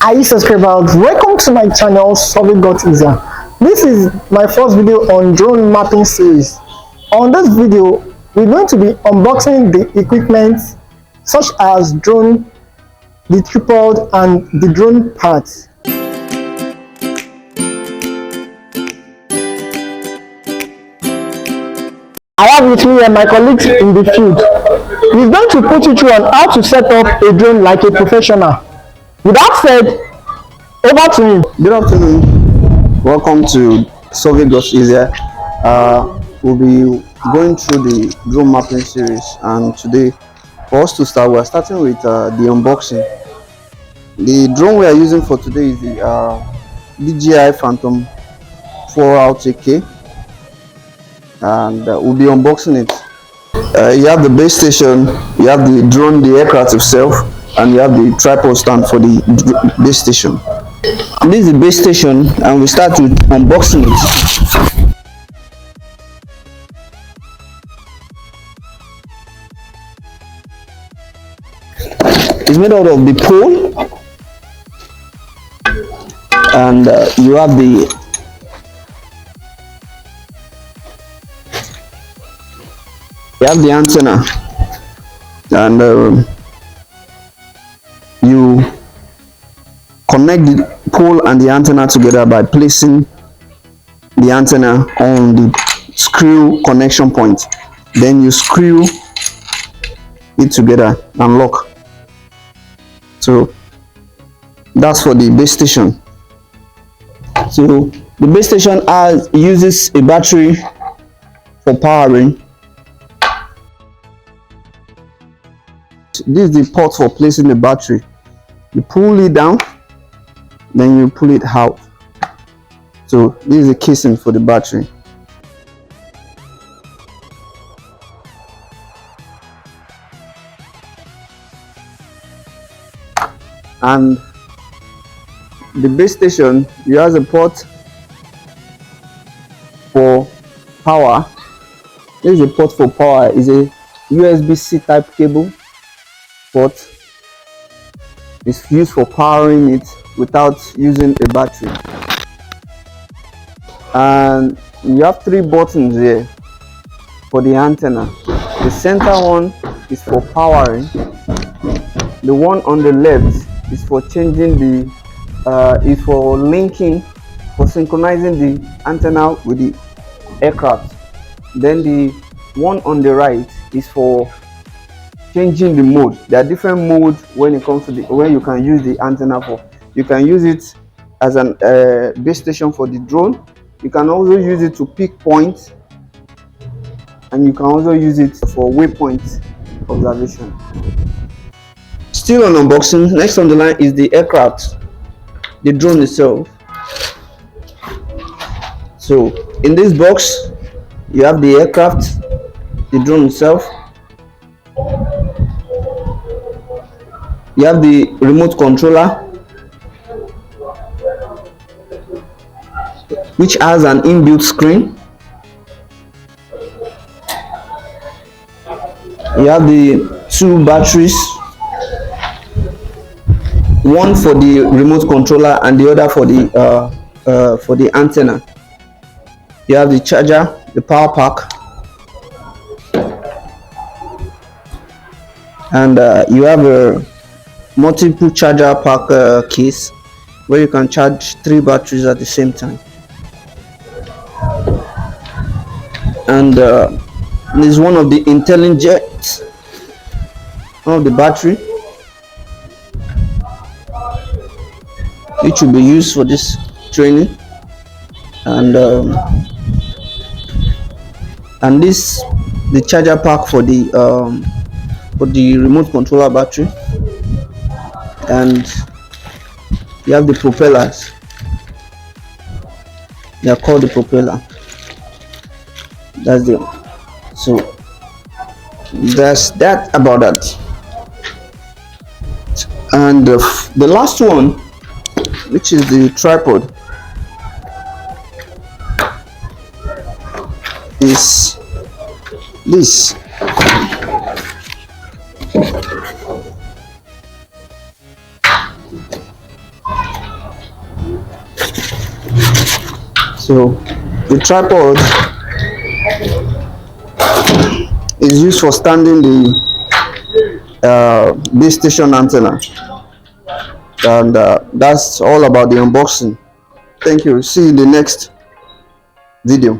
Are you subscribed? Welcome to my channel, Solving Got Easier. This is my first video on drone mapping series. On this video, we're going to be unboxing the equipment such as drone, the tripod, and the drone parts. I have with me my colleagues in the field. He's going to put you through on how to set up a drone like a professional. With that said, over to him. Good afternoon. Welcome to Solving Got Easier. We'll be going through the drone mapping series, and today, for us to start, we're starting with the unboxing. The drone we are using for today is the DJI Phantom 4 RTK, and we'll be unboxing it. You have the base station, you have the drone, the aircraft itself, and you have the tripod stand for the base station. And this is the base station, and we start with unboxing it. It's made out of the pole, and you have the antenna, and you connect the pole and the antenna together by placing the antenna on the screw connection point. Then you screw it together and lock. So that's for the base station. So the base station uses a battery for powering. This is the port for placing the battery. You pull it down, then you pull it out. So this is the casing for the battery. And the base station, you have a port for power. This is a port for power. It's a USB-C type cable port. It's used for powering it without using a battery. And you have three buttons here for the antenna. The center one is for powering. The one on the left is for changing is for linking, for synchronizing the antenna with the aircraft. Then the one on the right is for changing the mode. There are different modes when it comes to when you can use the antenna for. You can use it as an base station for the drone. You can also use it to pick points, and you can also use it for waypoint observation. Still on unboxing, next on the line is the aircraft, the drone itself. So in this box, you have the aircraft, the drone itself. You have the remote controller, which has an inbuilt screen. You have the two batteries, one for the remote controller and the other for the antenna. You have the charger, the power pack, and you have a multiple charger pack case where you can charge 3 batteries at the same time. And this is one of the intelligent of the battery, which will be used for this training. And this the charger pack for the remote controller battery. And you have the propellers. They are called the propeller. That's so that's that about that. And the last one, which is the tripod, is this. So the tripod is used for standing the base station antenna, and that's all about the unboxing. Thank you. See you in the next video.